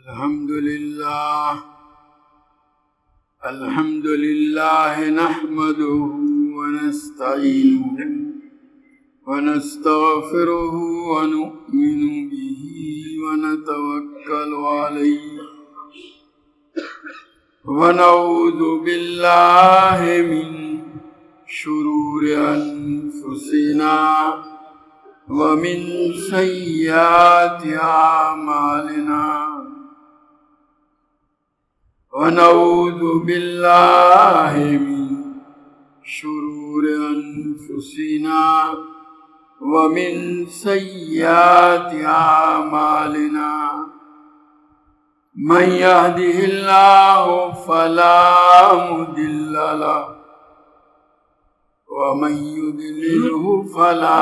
الحمد لله نحمده ونستعينه ونستغفره ونؤمن به ونتوكل عليه ونعوذ بالله من شرور أنفسنا ومن سيئات أعمالنا ونعوذ بالله من شرور أنفسنا ومن سيئات أعمالنا من يهده الله فلا مضل له ومن يضلله فلا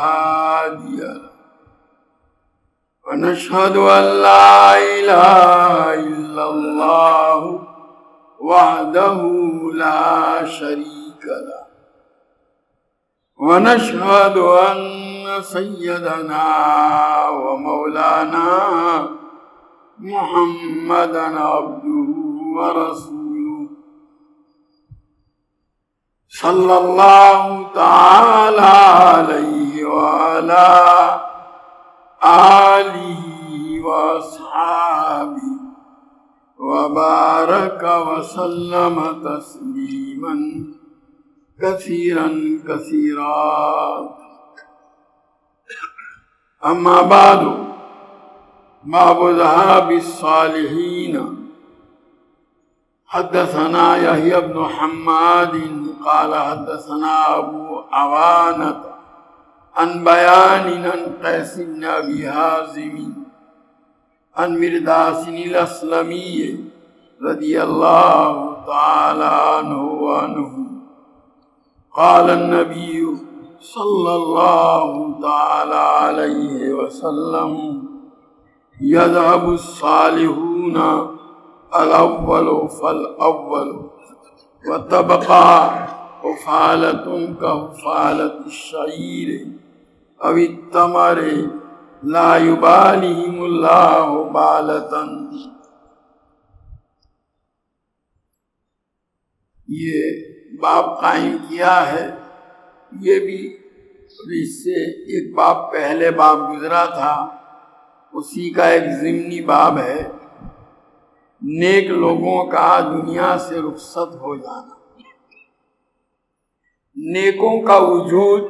هادي له ونشهد أن لا إله إلا الله وحده لا شريك له ونشهد أن سيدنا ومولانا محمدا عبده ورسوله صلى الله تعالى عليه وعلى آله وأصحابه وبارك وسلم تسليما كثيرا أما بعد باب ذهاب الصالحين حدثنا يحيى بن حماد قال حدثنا أبو عوانة عن بيان عن قيس بن أبي حازم عن مرداس الأسلمي رضي الله تعالى عنه وعنه قال النبي صلى الله تعالى عليه وسلم يذهب الصالحون الأول فالأول وتبقى حفالة كحفالة الشعير أو التمر لا يباليهم الله بالة. یہ باب قائم کیا ہے، یہ بھی اس سے ایک باب پہلے باب گزرا تھا، اسی کا ایک ضمنی باب ہے، نیک لوگوں کا دنیا سے رخصت ہو جانا۔ نیکوں کا وجود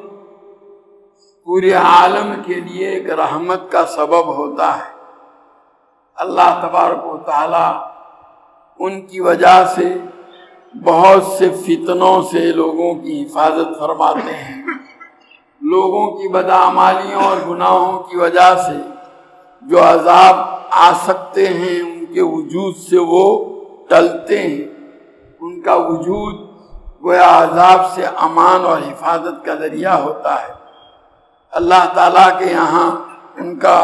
پورے عالم کے لیے ایک رحمت کا سبب ہوتا ہے۔ اللہ تبارک و تعالی ان کی وجہ سے بہت سے فتنوں سے لوگوں کی حفاظت فرماتے ہیں، لوگوں کی بدعمالیوں اور گناہوں کی وجہ سے جو عذاب آ سکتے ہیں ان کے وجود سے وہ ٹلتے ہیں، ان کا وجود گویا عذاب سے امان اور حفاظت کا ذریعہ ہوتا ہے۔ اللہ تعالیٰ کے یہاں ان کا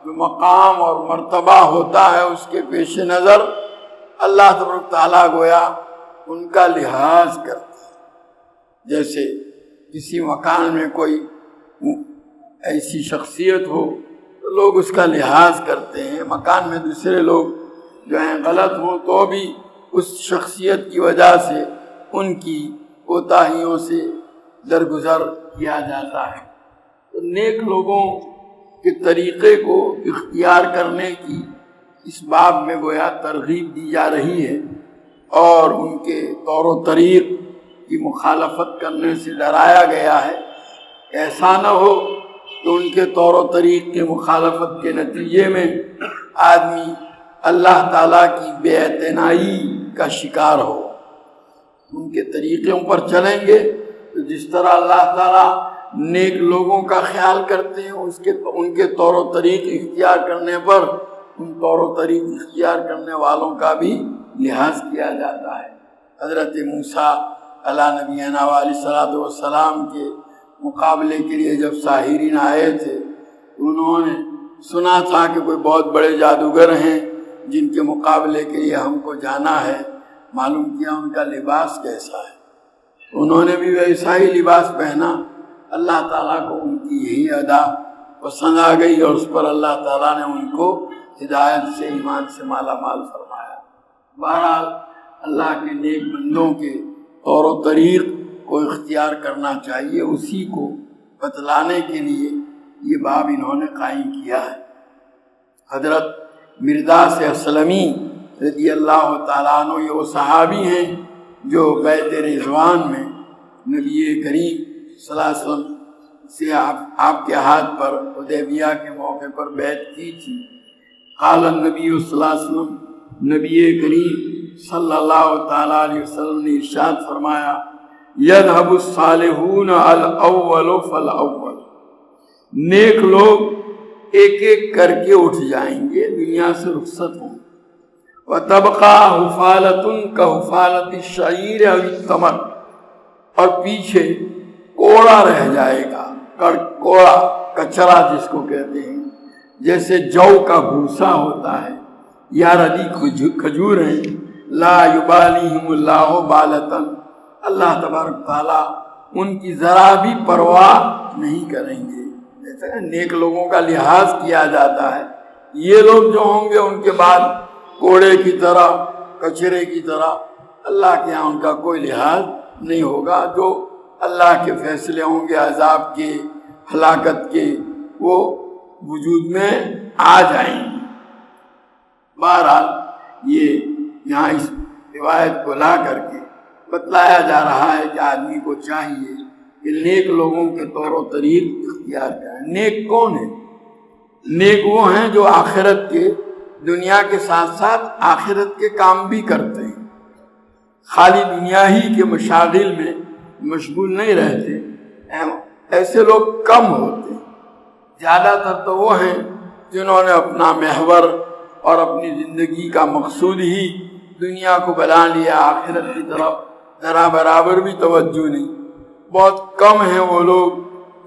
جو مقام اور مرتبہ ہوتا ہے اس کے پیش نظر اللہ تبارک تعالیٰ گویا ان کا لحاظ کرتا ہے۔ جیسے کسی مکان میں کوئی ایسی شخصیت ہو تو لوگ اس کا لحاظ کرتے ہیں، مکان میں دوسرے لوگ جو ہیں غلط ہوں تو بھی اس شخصیت کی وجہ سے ان کی کوتاہیوں سے درگزر کیا جاتا ہے۔ تو نیک لوگوں کے طریقے کو اختیار کرنے کی اس باب میں گویا ترغیب دی جا رہی ہے، اور ان کے طور و طریق کی مخالفت کرنے سے ڈرایا گیا ہے۔ ایسا نہ ہو کہ ان کے طور و طریق کی مخالفت کے نتیجے میں آدمی اللہ تعالیٰ کی بے اعتنائی کا شکار ہو۔ ان کے طریقوں پر چلیں گے تو جس طرح اللہ تعالیٰ نیک لوگوں کا خیال کرتے ہیں ان کے طور و طریق اختیار کرنے پر ان طور و طریق اختیار کرنے والوں کا بھی لحاظ کیا جاتا ہے۔ حضرت موسیٰ علیہ نبینا علیہ الصلوۃ والسلام کے مقابلے کے لیے جب ساحرین آئے تھے انہوں نے سنا تھا کہ کوئی بہت بڑے جادوگر ہیں جن کے مقابلے کے لیے ہم کو جانا ہے، معلوم کیا ان کا لباس کیسا ہے، انہوں نے بھی ویسا ہی لباس پہنا۔ اللہ تعالیٰ کو ان کی یہی ادا پسند آ گئی اور اس پر اللہ تعالیٰ نے ان کو ہدایت سے ایمان سے مالا مال فرمایا۔ بہرحال اللہ کے نیک بندوں کے طور و طریق کو اختیار کرنا چاہیے، اسی کو بتلانے کے لیے یہ باب انہوں نے قائم کیا ہے۔ حضرت مرداس اسلمی رضی اللہ تعالیٰ عنہ یہ وہ صحابی ہیں جو بیعت رضوان میں نبی کریم صلی اللہ علیہ وسلم سے آپ کے ہاتھ پر حدیبیہ کے موقع پر بیعت کی تھی۔ قال النبی صلی اللہ علیہ وسلم، نبی کریم صلی اللہ تعالیٰ علیہ وسلم نے ارشاد فرمایا، یذهب الصالحون الاول فالاول، نیک لوگ ایک ایک کر کے اٹھ جائیں گے، دنیا سے رخصت ہوں۔ وَتَبْقَى حُفَالَةٌ كَحُفَالَةِ الشَّعِيرِ أَوِ التَّمَرِ، اور پیچھے کوڑا رہ جائے گا، کوڑا کچرا جس کو کہتے ہیں، جیسے جو کا بھوسا ہوتا ہے یا ردی کھجور ہیں۔ لا یبالیہم اللہ بالتن، اللہ تبارک تعالیٰ ان کی ذرا بھی پرواہ نہیں کریں گے۔ جیسے نیک لوگوں کا لحاظ کیا جاتا ہے، یہ لوگ جو ہوں گے ان کے بعد کوڑے کی طرح، کچرے کی طرح، اللہ کے ہاں ان کا کوئی لحاظ نہیں ہوگا۔ جو اللہ کے فیصلے ہوں گے عذاب کے، ہلاکت کے، وہ وجود میں آ جائیں گے۔ بہرحال یہ یہاں اس روایت کو لا کر کے بتلایا جا رہا ہے کہ آدمی کو چاہیے کہ نیک لوگوں کے طور و طریق اختیار کریں۔ نیک کون ہے؟ نیک وہ ہیں جو آخرت کے، دنیا کے ساتھ ساتھ آخرت کے کام بھی کرتے ہیں، خالی دنیا ہی کے مشاغل میں مشغول نہیں رہتے۔ ایسے لوگ کم ہوتے ہیں، زیادہ تر تو وہ ہیں جنہوں نے اپنا محور اور اپنی زندگی کا مقصود ہی دنیا کو بنا لیا، آخرت کی طرف ذرا برابر بھی توجہ نہیں۔ بہت کم ہیں وہ لوگ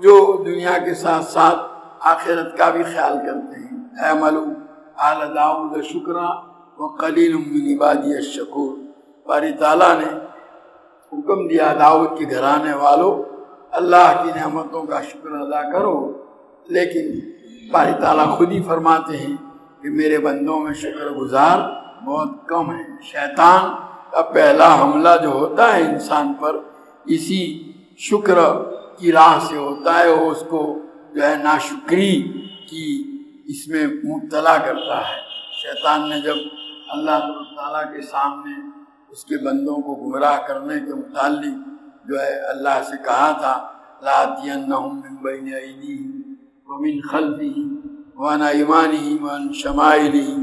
جو دنیا کے ساتھ ساتھ آخرت کا بھی خیال کرتے ہیں۔ اعملوا آل داؤد شکرا وقلیل من عبادی الشکور، باری تعالیٰ نے حکم دیا داؤد کے گھرانے والوں اللہ کی نعمتوں کا شکر ادا کرو، لیکن باری تعالیٰ خود ہی فرماتے ہیں کہ میرے بندوں میں شکر گزار بہت کم ہے۔ شیطان کا پہلا حملہ جو ہوتا ہے انسان پر اسی شکر کی راہ سے ہوتا ہے، وہ اس کو جو ہے ناشکری کی اس میں مبتلا کرتا ہے۔ شیطان نے جب اللہ تعالیٰ کے سامنے اس کے بندوں کو گمراہ کرنے کے متعلق جو ہے اللہ سے کہا تھا، لَآتِيَنَّهُم مِّن بَيْنِ أَيْدِيهِمْ وَمِنْ خَلْفِهِمْ وَعَنْ أَيْمَانِهِمْ وَعَنْ شَمَائِلِهِمْ،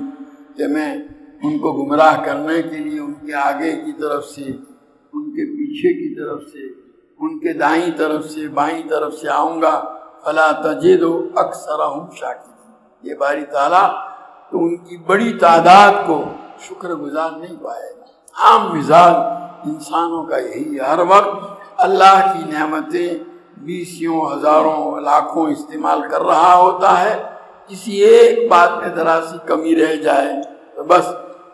کہ میں ان کو گمراہ کرنے کے لیے ان کے آگے کی طرف سے، ان کے پیچھے کی طرف سے، ان کے دائیں طرف سے، بائیں طرف سے آؤں گا۔ فَلَا تَجِدُ أَكْثَرَهُمْ شَاكِرِينَ، یہ باری تعالیٰ تو ان کی بڑی تعداد کو شکر گزار نہیں پائے گا۔ عام مزاج انسانوں کا یہی ہے، ہر وقت اللہ کی نعمتیں بیسیوں، ہزاروں، لاکھوں استعمال کر رہا ہوتا ہے، کسی ایک بات میں ذرا سی کمی رہ جائے تو بس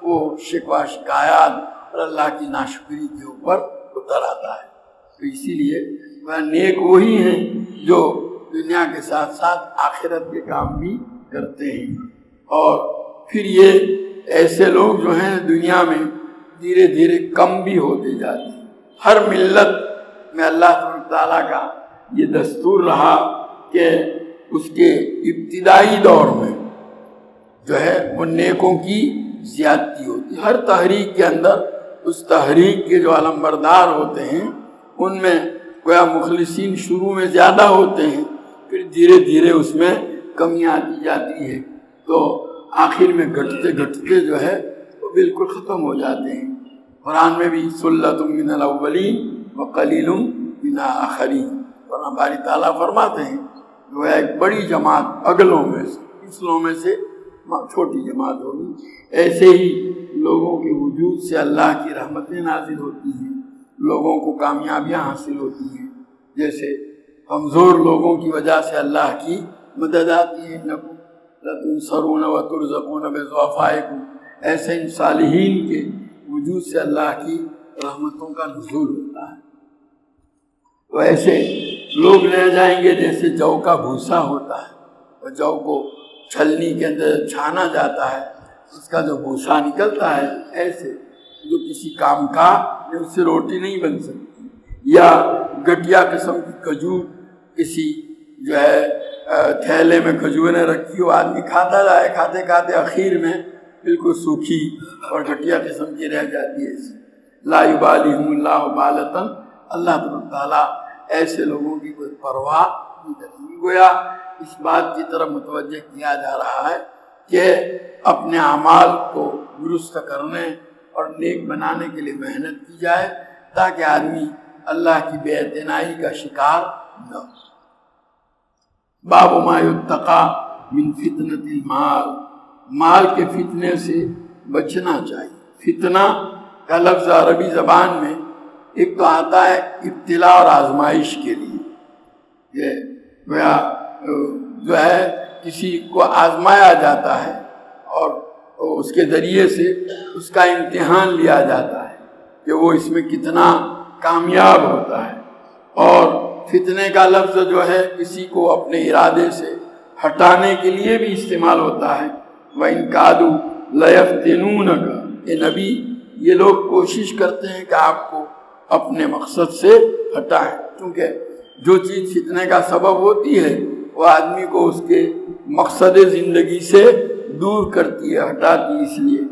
وہ شکوہ شکایات اور اللہ کی ناشکری کے اوپر اتر آتا ہے۔ تو اسی لیے نیک وہی ہیں جو دنیا کے ساتھ ساتھ آخرت کے کام بھی کرتے ہیں۔ اور پھر یہ ایسے لوگ جو ہیں دنیا میں دھیرے دھیرے کم بھی ہوتے جاتے ہیں۔ ہر ملت میں اللہ تعالیٰ کا یہ دستور رہا کہ اس کے ابتدائی دور میں جو ہے وہ نیکوں کی زیادتی ہوتی۔ ہر تحریک کے اندر اس تحریک کے جو علمبردار ہوتے ہیں ان میں گویا مخلصین شروع میں زیادہ ہوتے ہیں، پھر دھیرے دھیرے اس میں کمی آتی جاتی ہے، تو آخر میں گھٹتے گھٹتے جو ہے وہ بالکل ختم ہو جاتے ہیں۔ قرآن میں بھی سلۃ من الاولین وقلیل من الآخرین، قرآن باری تعالیٰ فرماتے ہیں وہ ایک بڑی جماعت اگلوں میں سے، پچھلوں میں سے چھوٹی جماعت ہوگی۔ ایسے ہی لوگوں کے وجود سے اللہ کی رحمتیں نازل ہوتی ہیں، لوگوں کو کامیابیاں حاصل ہوتی ہیں، جیسے کمزور لوگوں کی وجہ سے اللہ کی مدد آتی ہے۔ لَتُنصَرُونَ وَتُرْزَقُونَ بِضُعَفَائِكُمْ، ایسے ان صالحین کے وجود سے اللہ کی رحمتوں کا نزول ہوتا ہے۔ تو ایسے لوگ رہ جائیں گے جیسے جو کا بھوسا ہوتا ہے، اور جو کو چھلنی کے اندر چھانا جاتا ہے، اس کا جو بھوسا نکلتا ہے، ایسے جو کسی کام کا اس سے روٹی نہیں بن سکتی، یا گٹیا قسم کی کھجور کسی جو ہے تھیلے میں کھجوریں رکھی ہو، آدمی کھاتا جائے، کھاتے کھاتے اخیر میں بالکل سوکھی اور گٹیا قسم کی رہ جاتی ہے۔ لا یبالہم اللہ بالۃ، اللہ تعالیٰ ایسے لوگوں کی کوئی پرواہ نہیں کرتی۔ گویا اس بات کی طرف متوجہ کیا جا رہا ہے کہ اپنے اعمال کو درست کرنے اور نیک بنانے کے لیے محنت کی جائے، تاکہ آدمی اللہ کی بے اعتنائی کا شکار نہ ہو۔ باب ما یتقی من فتنۃ المال، مال کے فتنے سے بچنا چاہیے۔ فتنہ کا لفظ عربی زبان میں ایک تو آتا ہے ابتلاء اور آزمائش کے لیے، یہ جو ہے کسی کو آزمایا جاتا ہے اور اس کے ذریعے سے اس کا امتحان لیا جاتا ہے کہ وہ اس میں کتنا کامیاب ہوتا ہے۔ اور فتنے کا لفظ جو ہے کسی کو اپنے ارادے سے ہٹانے کے لیے بھی استعمال ہوتا ہے۔ وَإِن كَادُوا لَيَفْتِنُونَكَ، اے نبی یہ لوگ کوشش کرتے ہیں کہ آپ کو اپنے مقصد سے ہٹائیں، کیونکہ جو چیز فتنے کا سبب ہوتی ہے وہ آدمی کو اس کے مقصد زندگی سے دور کرتی ہے، ہٹاتی ہے۔ اس لیے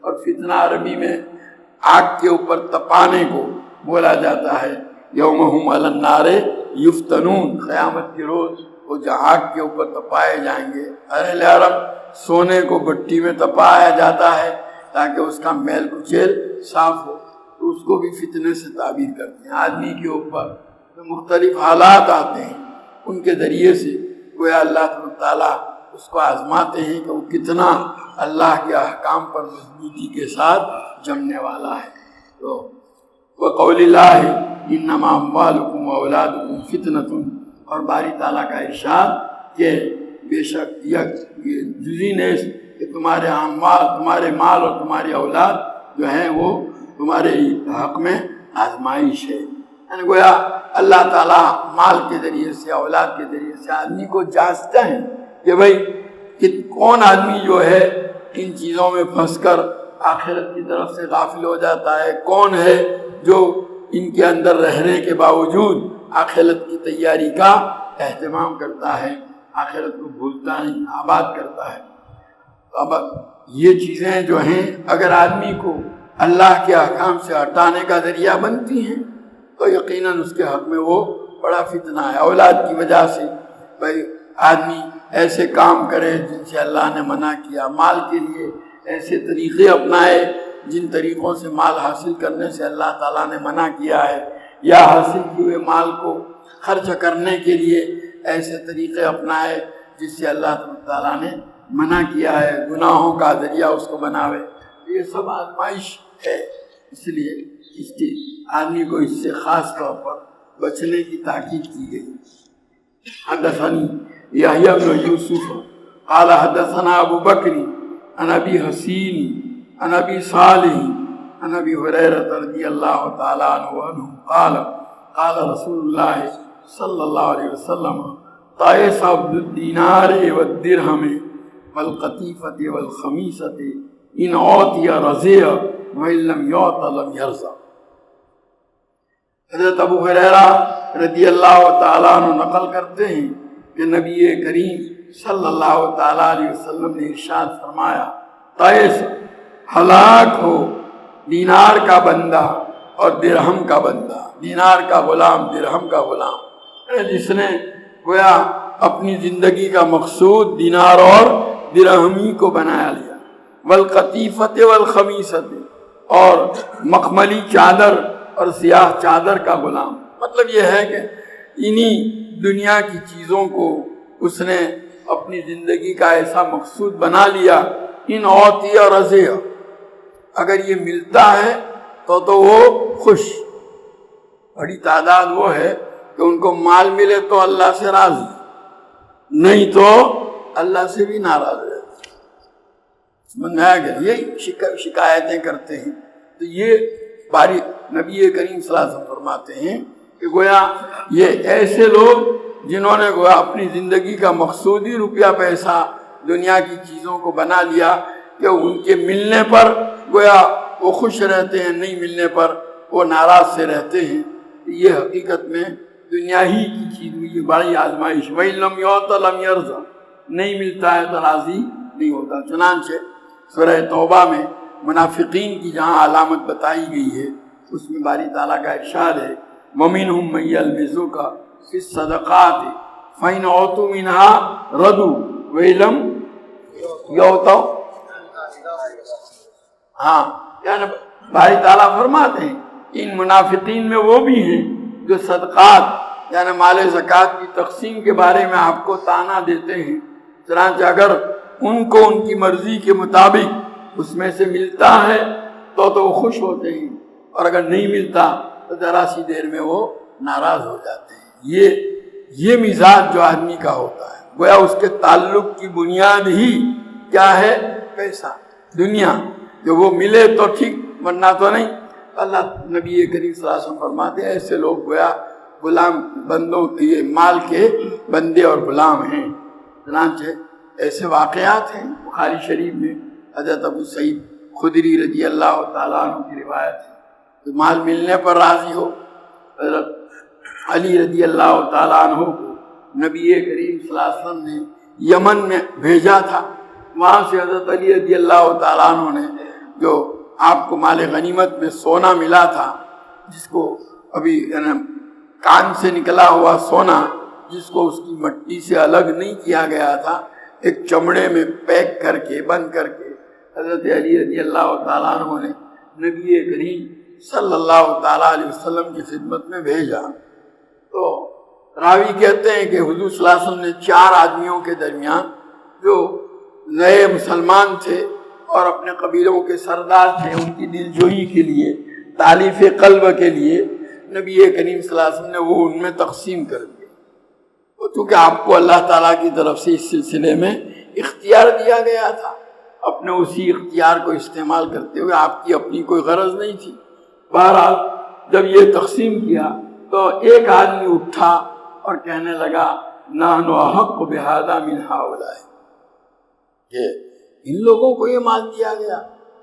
اور فتنہ عربی میں آگ کے اوپر تپانے کو بولا جاتا ہے۔ یوم ہم علی النار یفتنون، قیامت کے روز وہ جہاں آگ کے اوپر تپائے جائیں گے۔ اہل عرب سونے کو بٹی میں تپایا جاتا ہے تاکہ اس کا میل کچیل صاف ہو، تو اس کو بھی فتنے سے تعبیر کرتے ہیں۔ آدمی کے اوپر مختلف حالات آتے ہیں، ان کے ذریعے سے گویا اللہ تعالیٰ اس کو آزماتے ہیں کہ وہ کتنا اللہ کے احکام پر مضبوطی کے ساتھ جمنے والا ہے۔ تو وقول اللہ انما اموالکم واولادکم فتنۃ، اور باری تعالیٰ کا ارشاد کہ بے شک یہ جزی نیز کہ تمہارے مال اور تمہاری اولاد جو ہیں وہ تمہارے حق میں آزمائش ہے۔ یعنی گویا اللہ تعالیٰ مال کے ذریعے سے، اولاد کے ذریعے سے آدمی کو جانچتا ہے کہ بھئی کہ کون آدمی جو ہے ان چیزوں میں پھنس کر آخرت کی طرف سے غافل ہو جاتا ہے، کون ہے جو ان کے اندر رہنے کے باوجود آخرت کی تیاری کا اہتمام کرتا ہے، آخرت کو بھولتا نہیں، آباد کرتا ہے۔ اب یہ چیزیں جو ہیں اگر آدمی کو اللہ کے احکام سے ہٹانے کا ذریعہ بنتی ہیں تو یقیناً اس کے حق میں وہ بڑا فتنہ ہے۔ اولاد کی وجہ سے بھائی آدمی ایسے کام کرے جن سے اللہ نے منع کیا، مال کے لیے ایسے طریقے اپنائے جن طریقوں سے مال حاصل کرنے سے اللہ تعالیٰ نے منع کیا ہے، یا حاصل کیے ہوئے مال کو خرچ کرنے کے لیے ایسے طریقے اپنائے جس سے اللہ تعالیٰ نے منع کیا ہے، گناہوں کا ذریعہ اس کو بناوے، یہ سب آزمائش ہے۔ اس لیے اس کی آدمی کو اس سے خاص طور پر بچنے کی تاکید کی گئی۔ حدثنی یحییٰ بن یوسف قال حدثنا ابو بکر عن ابی حسین عن ابی صالح عن ابی ہریرہ رضی اللہ تعالی عنہ قال قال رسول اللہ صلی اللہ علیہ وسلم طائس عبد الدینار والدرہم والقطیفۃ والخمیصۃ ان اعطی رضی وان لم یعط لم یرضى۔ حضرت ابو ہریرہ رضی اللہ تعالیٰ عنہ نقل کرتے ہیں کہ نبی کریم صلی اللہ تعالیٰ علیہ وسلم نے ارشاد فرمایا، طائس ہلاک ہو دینار کا بندہ اور درہم کا بندہ، دینار کا غلام درہم کا غلام، جس نے گویا اپنی زندگی کا مقصود دینار اور درہمی کو بنایا لیا۔ والقطیفۃ والخمیصۃ، اور مخملی چادر اور سیاہ چادر کا غلام، مطلب یہ ہے کہ انہی دنیا کی چیزوں کو اس نے اپنی زندگی کا ایسا مقصود بنا لیا۔ ان اوتی اور رضی، اگر یہ ملتا ہے تو وہ خوش، بڑی تعداد وہ ہے کہ ان کو مال ملے تو اللہ سے راضی، نہیں تو اللہ سے بھی ناراض ہے۔ یہی شکایتیں کرتے ہیں۔ تو یہ باری نبی کریم صلی اللہ علیہ وسلم فرماتے ہیں کہ گویا یہ ایسے لوگ جنہوں نے گویا اپنی زندگی کا مقصودی روپیہ پیسہ دنیا کی چیزوں کو بنا لیا کہ ان کے ملنے پر گویا وہ خوش رہتے ہیں، نہیں ملنے پر وہ ناراض سے رہتے ہیں۔ یہ حقیقت میں دنیا ہی کی چیز ہوئی، بڑی آزمائش۔ وَإِن لَّمْ يُعْطَ لَمْ يَرْضَ، نہیں ملتا ہے تو راضی نہیں ہوتا۔ چنانچہ سورہ توبہ میں منافقین کی جہاں علامت بتائی گئی ہے اس میں باری تعالیٰ کا ارشاد ہے وَمِنْهُمْ مَن يَلْمِزُكَ فِي الصَّدَقَاتِ فَإِنْ أُعْطُوا مِنْهَا رَضُوا وَإِن لَّمْ يُعْطَوْا، ہاں یعنی باری تعالیٰ فرماتے ہیں ان منافقین میں وہ بھی ہیں جو صدقات یعنی مال زکوٰۃ کی تقسیم کے بارے میں آپ کو طعنہ دیتے ہیں، چنانچہ اگر ان کو ان کی مرضی کے مطابق اس میں سے ملتا ہے تو وہ خوش ہوتے ہیں، اور اگر نہیں ملتا تو ذرا سی دیر میں وہ ناراض ہو جاتے ہیں۔ یہ مزاج جو آدمی کا ہوتا ہے، گویا اس کے تعلق کی بنیاد ہی کیا ہے؟ پیسہ، دنیا، جو وہ ملے تو ٹھیک ورنہ تو نہیں۔ اللہ نبی کریم صلی اللہ علیہ وسلم فرماتے ہیں ایسے لوگ گویا غلام بندوں کے مال کے بندے اور غلام ہیں۔ چنانچہ ایسے واقعات ہیں بخاری شریف میں، حضرت ابو سعید خدری رضی اللہ تعالیٰ عنہ کی روایت ہے کہ مال ملنے پر راضی ہو۔ حضرت علی رضی اللہ تعالیٰ عنہ کو نبی کریم صلی اللہ علیہ وسلم نے یمن میں بھیجا تھا، وہاں سے حضرت علی رضی اللہ تعالیٰ عنہ نے جو آپ کو مال غنیمت میں سونا ملا تھا، جس کو ابھی کان سے نکلا ہوا سونا جس کو اس کی مٹی سے الگ نہیں کیا گیا تھا، ایک چمڑے میں پیک کر کے بند کر کے حضرت علی رضی اللہ تعالیٰ عنہ نے نبی کریم صلی اللہ تعالیٰ علیہ وسلم کی خدمت میں بھیجا۔ تو راوی کہتے ہیں کہ حضور صلی اللہ علیہ وسلم نے 4 آدمیوں کے درمیان جو نئے مسلمان تھے اور اپنے قبیلوں کے سردار تھے، ان کی دلجوئی کے لیے، تالیف قلب کے لیے نبی کریم صلی اللہ علیہ وسلم نے وہ ان میں تقسیم کر دیا۔ چونکہ آپ کو اللہ تعالیٰ کی طرف سے اس سلسلے میں اختیار دیا گیا تھا، اپنے اسی اختیار کو استعمال کرتے ہوئے آپ کی اپنی کوئی غرض نہیں تھی۔ بہرحال جب یہ تقسیم کیا تو ایک آدمی اٹھا اور کہنے لگا نحن احق بہذا من ہؤلاء، کہ ان لوگوں کو یہ مال دیا گیا،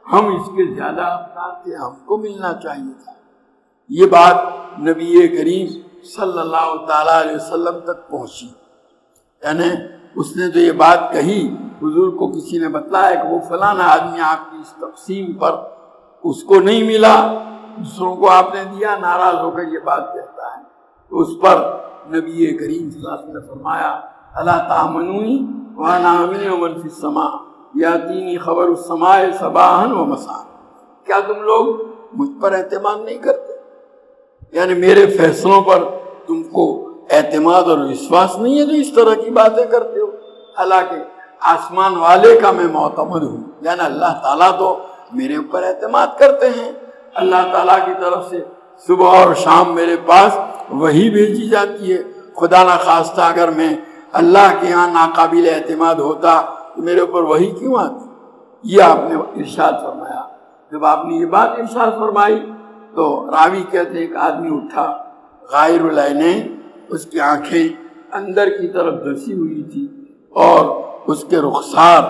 ہم اس کے زیادہ حقدار تھے، ہم کو ملنا چاہیے تھا۔ یہ بات نبی کریم صلی اللہ تعالیٰ علیہ وسلم تک پہنچی، یعنی اس نے جو یہ بات کہی حضور کو کسی نے بتلایا کہ وہ فلانا آدمی آپ کی اس تقسیم پر اس کو نہیں ملا، دوسروں کو آپ نے دیا، ناراض ہو کر یہ بات کہتا ہے۔ تو اس پر نبی کریم صلی اللہ علیہ وسلم نے فرمایا الا تأمنونی وانا امین من فی السماء یاتینی خبر السماء صباحا و مساء، کیا تم لوگ مجھ پر اعتماد نہیں کرتے؟ یعنی میرے فیصلوں پر تم کو اعتماد اور وشواس نہیں ہے جو اس طرح کی باتیں کرتے ہو؟ حالانکہ آسمان والے کا میں معتمد ہوں، یعنی اللہ تعالیٰ تو میرے اوپر اعتماد کرتے ہیں، اللہ تعالیٰ کی طرف سے صبح اور شام میرے پاس وہی بھیجی جاتی ہے، خدا نخواستہ اگر میں اللہ کے ہاں ناقابل اعتماد ہوتا تو میرے اوپر وہی کیوں آتی؟ یہ آپ نے ارشاد فرمایا۔ جب آپ نے یہ بات ارشاد فرمائی تو راوی کہتے ہیں ایک آدمی اٹھا غائر العینین، اس کی آنکھیں اندر کی طرف دھسی ہوئی تھی اور اس کے رخسار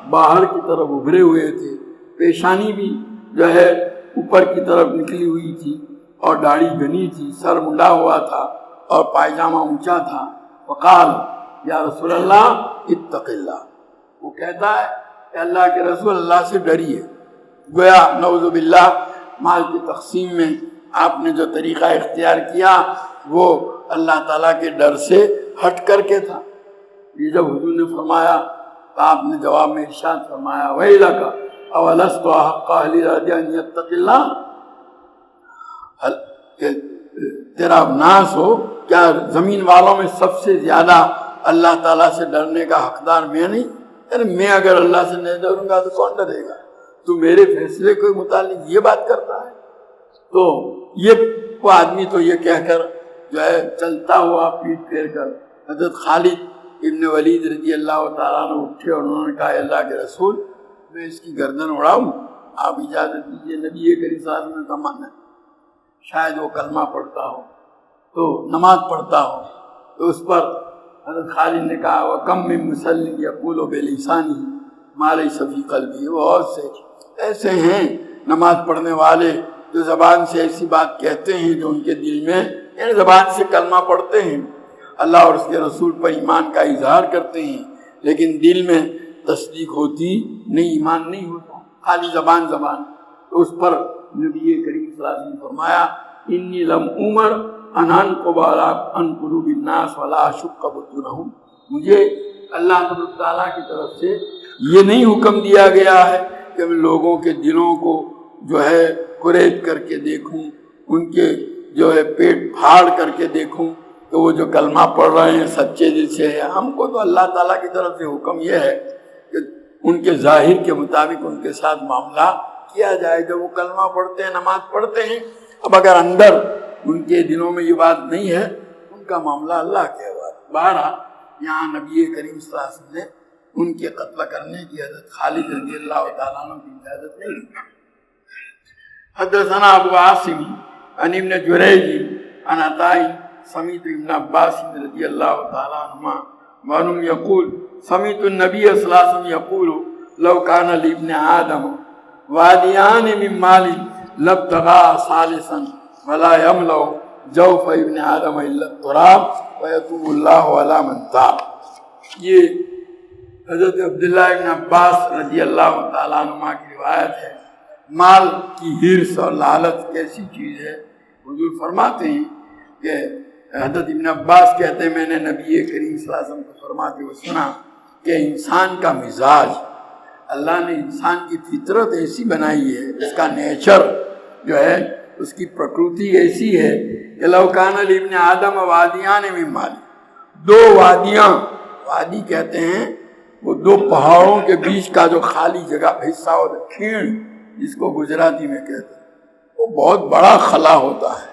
باہر کی طرف ابھرے ہوئے تھے، پیشانی بھی جو ہے اوپر کی طرف نکلی ہوئی تھی اور داڑھی گھنی تھی، سر منڈا ہوا تھا اور پائجامہ اونچا تھا۔ وقال یا رسول اللہ اتق اللہ، وہ کہتا ہے کہ اللہ کے رسول اللہ سے ڈریے۔ گویا نعوذ باللہ مال کی تقسیم میں آپ نے جو طریقہ اختیار کیا وہ اللہ تعالیٰ کے ڈر سے ہٹ کر کے تھا۔ یہ جب حضور نے فرمایا تو آپ نے جواب میں ارشاد فرمایا وَيْلَكَ أَوَلَسْتُ أَحَقَّ أَهْلِ الْأَرْضِ أَن يَتَّقِ اللَّهَ، تیرا ناس ہو، کیا زمین والوں میں سب سے زیادہ اللہ تعالیٰ سے ڈرنے کا حقدار میں نہیں؟ یعنی میں اگر اللہ سے نہیں ڈروں گا تو کون ڈرے گا؟ تو میرے فیصلے کے متعلق یہ بات کرتا ہے۔ تو یہ وہ آدمی تو یہ کہہ کر جو ہے چلتا ہوا پیٹ پھیر کر حضرت خالد ابن ولید رضی اللہ تعالیٰ عنہ اٹھے اور انہوں نے کہا اللہ کے رسول میں اس کی گردن اڑاؤں، آپ اجازت دیجیے۔ نبی کریم صلی اللہ علیہ وسلم نے تمنا شاید وہ کلمہ پڑھتا ہو تو نماز پڑھتا ہو، تو اس پر حضرت خالد نے کہا وَكَمْ مِن مُسَلٍّ يَقُولُ بِلِسَانِهِ مَا لَيْسَ فِي قَلْبِهِ، بہت سے ایسے ہیں نماز پڑھنے والے جو زبان سے ایسی بات کہتے ہیں جو ان کے دل میں، یعنی زبان سے کلمہ پڑھتے ہیں، اللہ اور اس کے رسول پر ایمان کا اظہار کرتے ہیں، لیکن دل میں تصدیق ہوتی نہیں، ایمان نہیں ہوتا، خالی زبان تو اس پر نبی کریم صلی اللہ علیہ وسلم نے فرمایا انی لم عمر ان انقب عن قلوب الناس ولا اشق بطونهم، مجھے اللہ تعالیٰ کی طرف سے یہ نہیں حکم دیا گیا ہے کہ میں لوگوں کے دلوں کو جو ہے قریب کر کے دیکھوں، ان کے جو ہے پیٹ پھاڑ کر کے دیکھوں کہ وہ جو کلمہ پڑھ رہے ہیں سچے دل سے ہے۔ ہم کو تو اللہ تعالیٰ کی طرف سے حکم یہ ہے کہ ان کے ظاہر کے مطابق ان کے ساتھ معاملہ کیا جائے، جب وہ کلمہ پڑھتے ہیں نماز پڑھتے ہیں، اب اگر اندر ان کے دلوں میں یہ بات نہیں ہے ان کا معاملہ اللہ کے حوالے۔ بہرحال یہاں نبی کریم صلی اللہ علیہ وسلم نے ان کے قتل کرنے کی حضرت خالد رضی اللہ تعالیٰ عنہ کی اجازت نہیں دی۔ حدثنا ابو عاصم عن ابن جریج عن عطاء سمعت ابن عباس رضی اللہ تعالیٰ عنہما وعنہ یقول سمعت النبی صلی اللہ علیہ وسلم یقول لو کان لابن آدم وادیان من مال لابتغى ثالثا ولا يملأ جوف ابن آدم الا التراب ويتوب اللہ علی من تاب۔ یہ حضرت عبداللہ ابن عباس رضی اللہ تعالیٰ عنہما کی روایت ہے۔ مال کی حرص اور لالچ کیسی چیز ہے، حضور فرماتے ہیں کہ حضرت ابن عباس کہتے ہیں میں نے نبی کریم صلی اللہ علیہ وسلم کو فرماتے ہوئے سنا کہ انسان کا مزاج، اللہ نے انسان کی فطرت ایسی بنائی ہے، اس کا نیچر جو ہے، اس کی پرکرتی ایسی ہے کہ لو کان لابن آدم وادیان من مال، دو وادیاں، وادی کہتے ہیں وہ دو پہاڑوں کے بیچ کا جو خالی جگہ حصہ ہوتا ہے، کھیڑ جس کو گجراتی میں کہتے ہیں، وہ بہت بڑا خلا ہوتا ہے،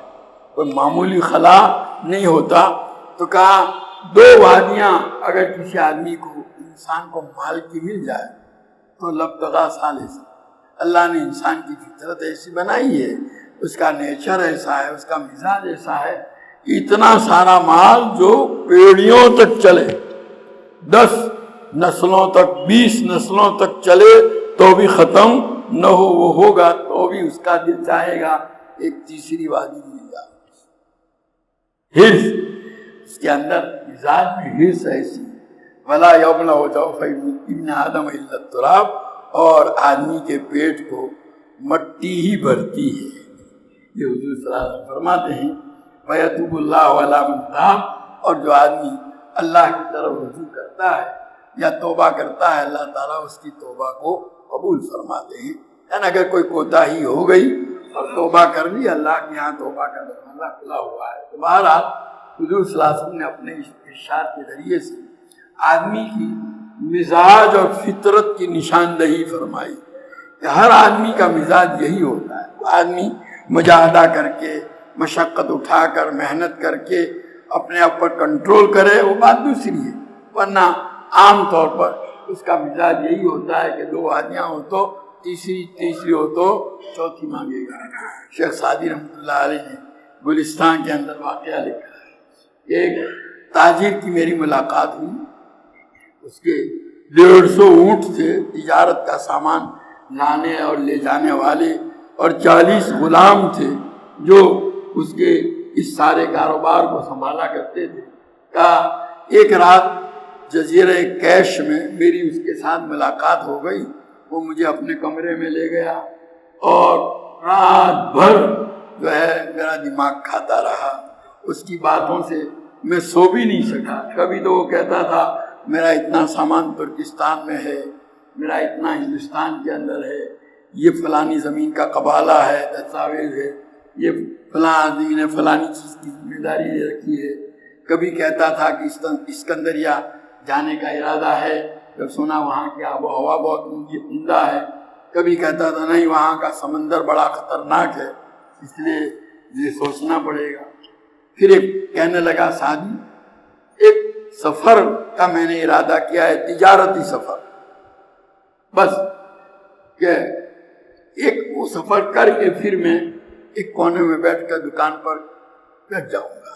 کوئی معمولی خلا نہیں ہوتا۔ تو کہا دو وادیاں اگر کسی آدمی کو، انسان کو مال کی مل جائے تو لبتغا ثالث، اللہ نے انسان کی فطرت ایسی بنائی ہے، اس کا نیچر ایسا ہے، اس کا مزاج ایسا ہے کہ اتنا سارا مال جو پیڑھیوں تک چلے، 10 نسلوں تک، 20 نسلوں تک چلے تو بھی ختم نہ ہو، وہ ہوگا تو بھی اس کا دل چاہے گا ایک تیسری وادی مل جائے۔ حرص، اس کے اندر مزاج میں حرص ایسی، ولا یملأ جوف ابن آدم الا التراب، اور آدمی کے پیٹ کو مٹی ہی بھرتی ہے۔ یہ حضور صلی اللہ علیہ وسلم فرماتے ہیں وَيَتُوبُ اللَّهُ عَلَىٰ مَن تَابَ، اور جو آدمی اللہ کی طرف رجوع کرتا ہے یا توبہ کرتا ہے، اللہ تعالیٰ اس کی توبہ کو قبول فرماتے ہیں۔ یعنی اگر کوئی کوتاہی ہو گئی اور توبہ کر لی، اللہ کے یہاں توبہ کا دروازہ کھلا ہوا ہے۔ تو بہرحال حضور صلی اللہ علیہ وسلم نے اپنے ارشاد کے ذریعے سے آدمی کی مزاج اور فطرت کی نشاندہی فرمائی کہ ہر آدمی کا مزاج یہی ہوتا ہے۔ آدمی مجاہدہ کر کے، مشقت اٹھا کر، محنت کر کے اپنے آپ پر کنٹرول کرے، وہ بات دوسری ہے، ورنہ عام طور پر اس کا مزاج یہی ہوتا ہے کہ 2 وادیاں ہو تو تیسری ہو تو چوتھی مانگے گا۔ شیخ سعدی رحمۃ اللہ علیہ نے گلستان کے اندر واقعہ لکھا ہے، ایک تاجر کی میری ملاقات ہوئی، اس کے 150 اونٹ تھے، تجارت کا سامان لانے اور لے جانے والے، اور 40 غلام تھے جو اس کے اس سارے کاروبار کو سنبھالا کرتے تھے۔ کہا ایک رات جزیرہ کیش میں میری اس کے ساتھ ملاقات ہو گئی، وہ مجھے اپنے کمرے میں لے گیا اور رات بھر جو ہے میرا دماغ کھاتا رہا، اس کی باتوں سے میں سو بھی نہیں سکا۔ کبھی تو وہ کہتا تھا میرا اتنا سامان ترکستان میں ہے، میرا اتنا ہندوستان کے اندر ہے، یہ فلانی زمین کا قبالہ ہے، دستاویز ہے، یہ فلاں آدمی نے فلانی چیز کی ذمہ داری لے رکھی ہے۔ کبھی کہتا تھا کہ اسکندریہ جانے کا ارادہ ہے، جب سنا وہاں کی آب و ہوا بہت عمدہ ہے۔ کبھی کہتا تھا نہیں وہاں کا سمندر بڑا خطرناک ہے، اس لیے یہ سوچنا پڑے گا۔ پھر ایک کہنے لگا سعدی ایک سفر کا میں نے ارادہ کیا ہے، تجارتی سفر، بس کہ ایک وہ سفر کر کے پھر میں ایک کونے میں بیٹھ کر دکان پر بیٹھ جاؤں گا۔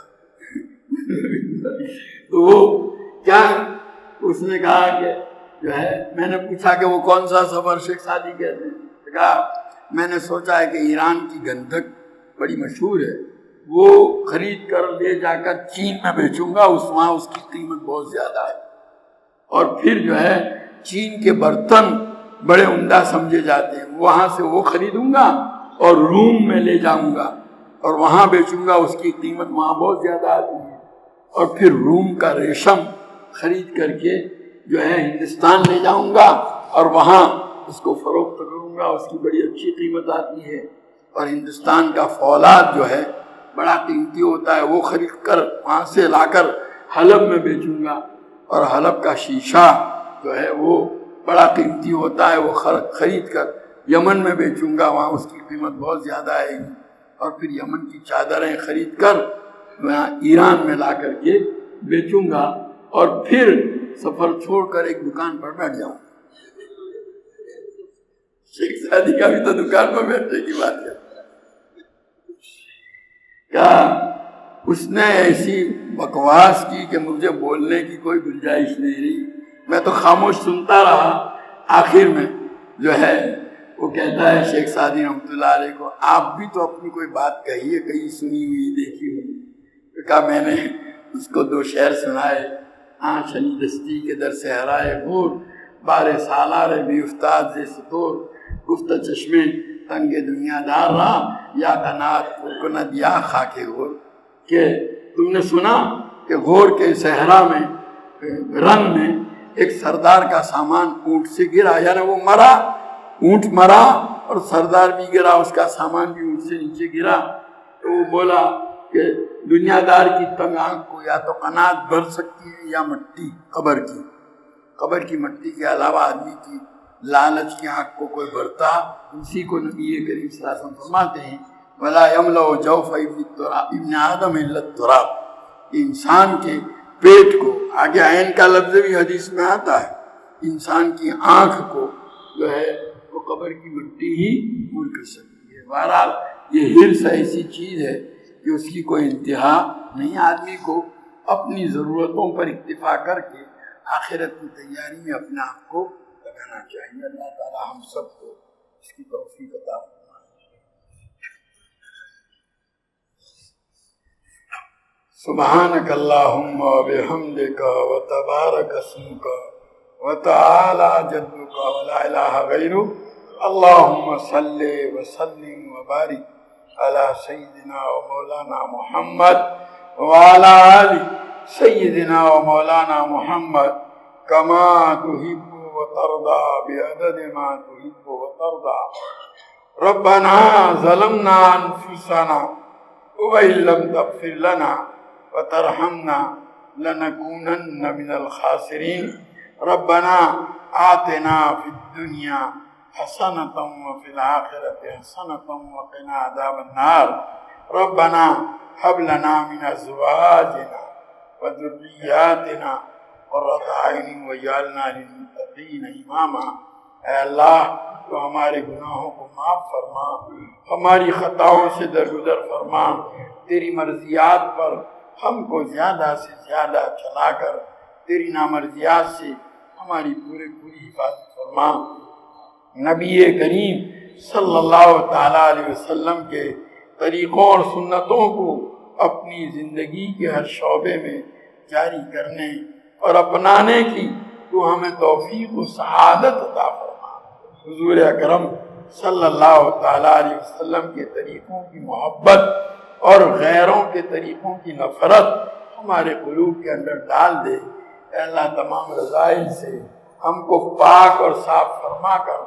تو وہ کیا؟ اس نے کہا کہ جو ہے، میں نے پوچھا کہ وہ کون سا سفر شیخ سعدی کہتے ہیں؟ کہا میں نے سوچا ہے کہ ایران کی گندھک بڑی مشہور ہے، وہ خرید کر لے جا کر چین میں بیچوں گا، وہاں اس کی قیمت بہت زیادہ ہے، اور پھر جو ہے چین کے برتن بڑے عمدہ سمجھے جاتے ہیں، وہاں سے وہ خریدوں گا اور روم میں لے جاؤں گا اور وہاں بیچوں گا، اس کی قیمت وہاں بہت زیادہ آتی ہے، اور پھر روم کا ریشم خرید کر کے جو ہے ہندوستان لے جاؤں گا اور وہاں اس کو فروخت کروں گا، اس کی بڑی اچھی قیمت آتی ہے، اور ہندوستان کا فولاد جو ہے بڑا قیمتی ہوتا ہے، وہ خرید کر وہاں سے لا کر حلب میں بیچوں گا، اور حلب کا شیشہ جو ہے وہ بڑا قیمتی ہوتا ہے، وہ خرید کر یمن میں بیچوں گا، وہاں اس کی قیمت بہت زیادہ آئے گی، اور پھر یمن کی چادریں خرید کر میں ایران میں لا کر کے بیچوں گا، اور پھر سفر چھوڑ کر ایک دکان پر بیٹھ جاؤں۔ شیخ سعدی کا بھی تو دکان پر بیٹھنے کی بات ہے، کیا اس نے ایسی بکواس کی کہ مجھے بولنے کی کوئی گنجائش نہیں رہی، میں تو خاموش سنتا رہا۔ آخر میں جو ہے وہ کہتا ہے شیخ سعدی رحمۃ اللہ علیہ کو، آپ بھی تو اپنی کوئی بات کہیے، کہیں سنی ہوئی دیکھی ہوئی۔ کہا میں نے اس کو 2 شعر سنائے، شنی دستی کے در صحرائے غور، بار سالار بھی افتاد سے ستور، گفت چشمے تنگ دنیا دار رہا، یا کنات کو نہ دیا خاک غور، کہ تم نے سنا کہ غور کے صحرا میں رن میں ایک سردار کا سامان اونٹ سے گرا، یعنی وہ مرا، اونٹ مرا اور سردار بھی گرا، اس کا سامان بھی اونٹ سے نیچے گرا۔ تو وہ بولا کہ دنیا دار کی تنگ آنکھ کو یا تو قناعت بھر سکتی ہے یا مٹی، قبر کی مٹی کے علاوہ آدمی کی لالچ کی آنکھ کو کوئی بھرتا، اسی کو نبی کریم صلی اللہ علیہ وسلم فرماتے ہیں وَلَا يَمْلَأُ جَوْفَ ابن آدم إِلَّا التُّرَابُ، انسان کے پیٹ کو، آگے عین کا لفظ بھی حدیث میں آتا ہے، انسان کی آنکھ کو جو ہے وہ قبر کی مٹی ہی پور کر سکتی ہے۔ بہرحال یہ حرص ایسی چیز ہے کہ اس کی کوئی انتہا نہیں، آدمی کو اپنی ضرورتوں پر اکتفا کر کے آخرت کی تیاری میں اپنے آپ کو لگانا چاہیے۔ اللہ تعالی ہم سب کو اس کی توفیق عطا فرمائے۔ سبحانک اللہم وبحمدک وتبارک اسمک وتعالی جدک ولا الہ غیرک، اللہم صلی وسلم وبارک علی سیدنا و مولانا محمد وعلی آل سیدنا و مولانا محمد کما تحب وترضى بعدد ما تحب وترضى۔ ربنا ظلمنا انفسنا وإن لم تغفر لنا وترحمنا لنكونن من الخاسرين۔ ربنا آتنا في الدنيا حسنة وفي الآخرة حسنة وقنا عذاب النار۔ ربنا هب لنا من أزواجنا وذرياتنا قرة أعين واجعلنا للمتقين إماما۔ اے اللہ تو ہمارے گناہوں کو معاف فرما، ہماری خطاؤں سے درگزر فرما، تیری مرضیات پر ہم کو زیادہ سے زیادہ چلا کر تیری نامرضیات سے ہماری پوری حفاظت فرما۔ نبی کریم صلی اللہ تعالیٰ علیہ وسلم کے طریقوں اور سنتوں کو اپنی زندگی کے ہر شعبے میں جاری کرنے اور اپنانے کی تو ہمیں توفیق و سعادت عطا فرما۔ حضور اکرم صلی اللہ تعالیٰ علیہ وسلم کے طریقوں کی محبت اور غیروں کے طریقوں کی نفرت ہمارے قلوب کے اندر ڈال دے۔ اے اللہ تمام رذائل سے ہم کو پاک اور صاف فرما کر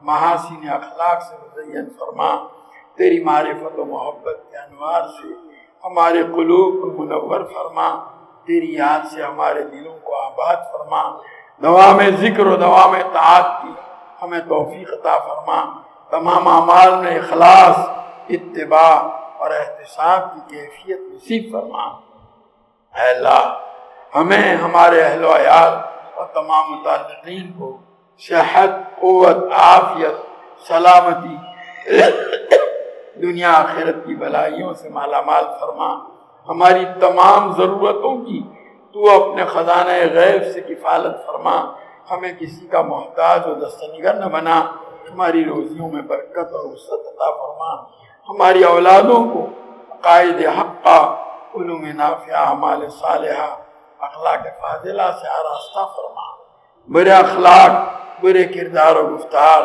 محاسن اخلاق سے مزین فرما۔ تیری معرفت و محبت کے انوار سے ہمارے قلوب کو منور فرما، تیری یاد سے ہمارے دلوں کو آباد فرما۔ دوام ذکر و دوام طاعت کی ہمیں توفیق عطا فرما۔ تمام اعمال میں اخلاص، اتباع اور احتساب کی کیفیت نصیب فرما۔ اے اللہ ہمیں، ہمارے اہل و عیال اور تمام متعلقین کو صحت، قوت، عافیت، سلامتی، دنیا آخرت کی بھلائیوں سے مالا مال فرما۔ ہماری تمام ضرورتوں کی تو اپنے خزانہ غیب سے کفالت فرما، ہمیں کسی کا محتاج و دستنگر نہ بنا، ہماری روزیوں میں برکت اور وسعت عطا فرما، ہماری اولادوں کو عقائد حقہ، علوم نافعہ، اعمال صالحہ، اخلاق فاضلہ سے آراستہ فرما، برے اخلاق، برے کردار و گفتار،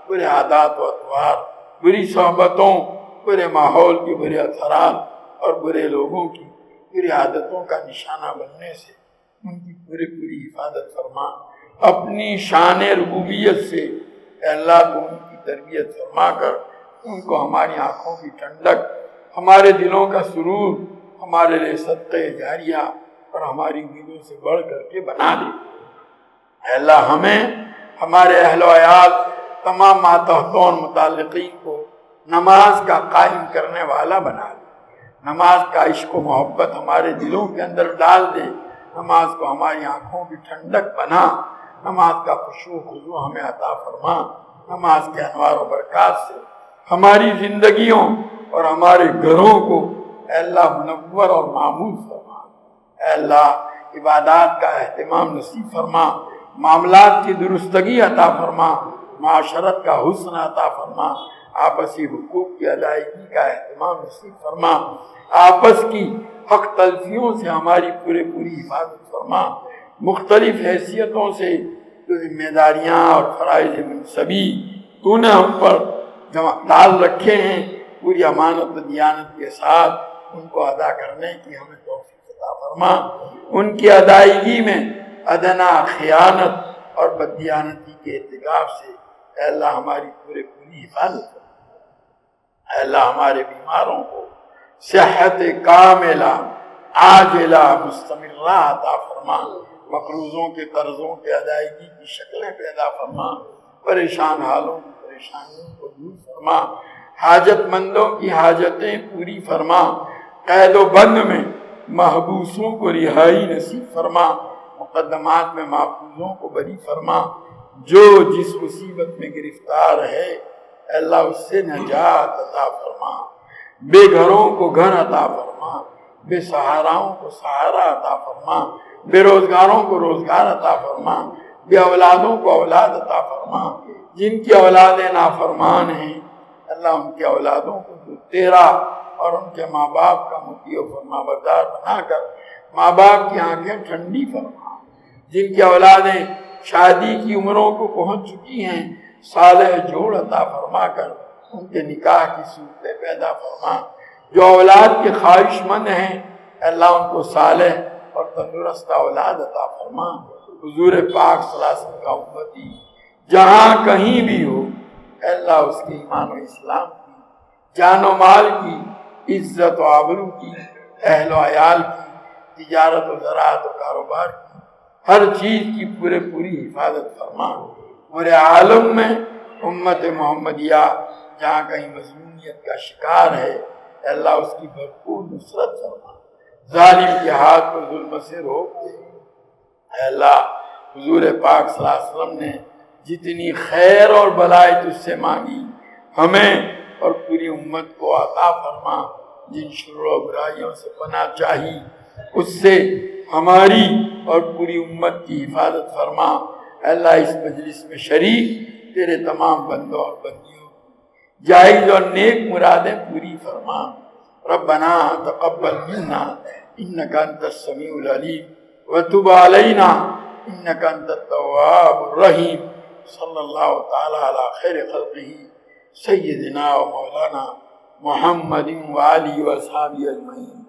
برے عادات و اطوار، بری صحبتوں، برے ماحول کے برے اثرات اور برے لوگوں کی بری عادتوں کا نشانہ بننے سے ان کی پوری حفاظت فرما، اپنی شان ربوبیت سے اے اللہ تو ان کی تربیت فرما کر ان کو ہماری آنکھوں کی ٹھنڈک، ہمارے دلوں کا سرور، ہمارے لیے صدقہ جاریہ اور ہماری امیدوں سے بڑھ کر کے بنا دے۔ اے اللہ ہمیں، ہمارے اہل و عیال، تمام ماتحتون متعلقین کو نماز کا قائم کرنے والا بنا دے، نماز کا عشق و محبت ہمارے دلوں کے اندر ڈال دے، نماز کو ہماری آنکھوں کی ٹھنڈک بنا، نماز کا خشوع و خضوع ہمیں عطا فرما، نماز کے انوار و برکات سے ہماری زندگیوں اور ہمارے گھروں کو اے اللہ منور اور معمور فرما۔ اے اللہ عبادات کا اہتمام نصیب فرما، معاملات کی درستگی عطا فرما، معاشرت کا حسن عطا فرما، آپسی حقوق کی ادائیگی کا اہتمام نصیب فرما، آپس کی حق تلفیوں سے ہماری پوری حفاظت فرما، مختلف حیثیتوں سے جو ذمہ داریاں اور فرائض منصبی تو نے ہم پر ڈال رکھے ہیں، پوری امانت و دیانت کے ساتھ ان کو ادا کرنے کی ہمیں توفیق عطا فرما، ان کی ادائیگی میں ادنا خیانت اور بددیانتی کے ارتکاب سے اے اللہ ہماری پوری حفاظت فرما۔ اے اللہ ہمارے بیماروں کو صحت کاملہ عاجلہ مستمرہ عطا فرما، مقروضوں کے قرضوں کے ادائیگی کی شکلیں پیدا فرما، پریشان حالوں کی پریشانیوں کو دور فرما، حاجت مندوں کی حاجتیں پوری فرما، قید و بند میں محبوسوں کو رہائی نصیب فرما، مقدمات میں محفوظوں کو بری فرما، جو جس مصیبت میں گرفتار ہے اے اللہ اس سے نجات عطا فرما، بے گھروں کو گھر عطا فرما، بے سہاراؤں کو سہارا عطا فرما، بے روزگاروں کو روزگار عطا فرما، بے اولادوں کو اولاد عطا فرما، جن کی اولادیں نافرمان ہیں اللہ ان کی اولادوں کو تو تیرا اور ان کے ماں باپ کا مطیع و فرما بردار بنا کر ماں باپ کی آنکھیں ٹھنڈی فرما، جن کی اولادیں شادی کی عمروں کو پہنچ چکی ہیں صالح جوڑ عطا فرما کر ان کے نکاح کی صورتیں پیدا فرما، جو اولاد کے خواہش مند ہیں اللہ ان کو صالح اور تندرست اولاد عطا فرما، حضور پاک صلی اللہ علیہ وسلم کا امتی جہاں کہیں بھی ہو اے اللہ اس کے ایمان و اسلام کی، جان و مال کی، عزت و آبرو کی، اہل و عیال کی، تجارت و زراعت و کاروبار کی، ہر چیز کی پوری حفاظت فرما، پورے عالم میں امت محمدیہ جہاں کہیں مظلومیت کا شکار ہے اے اللہ اس کی بھرپور نصرت فرما، ظالم کے ہاتھ کو ظلم سے روک دے۔ اے اللہ حضور پاک صلی اللہ علیہ وسلم نے جتنی خیر اور بلائی تجھ سے مانگی ہمیں اور پوری امت کو عطا فرما، جن شرور و برائیوں سے پناہ چاہی اس سے ہماری اور پوری امت کی حفاظت فرما۔ اے اللہ اس مجلس میں شریک تیرے تمام بندوں اور بندیوں کی جائز اور نیک مرادیں پوری فرما۔ ربنا تقبل منا انک انت السمیع العلیم وتب علینا انک انت التواب الرحیم۔ صلی اللہ تعالی علی خیر خلقہ سیدنا و مولانا محمد و آلہ و اصحابہ اجمعین۔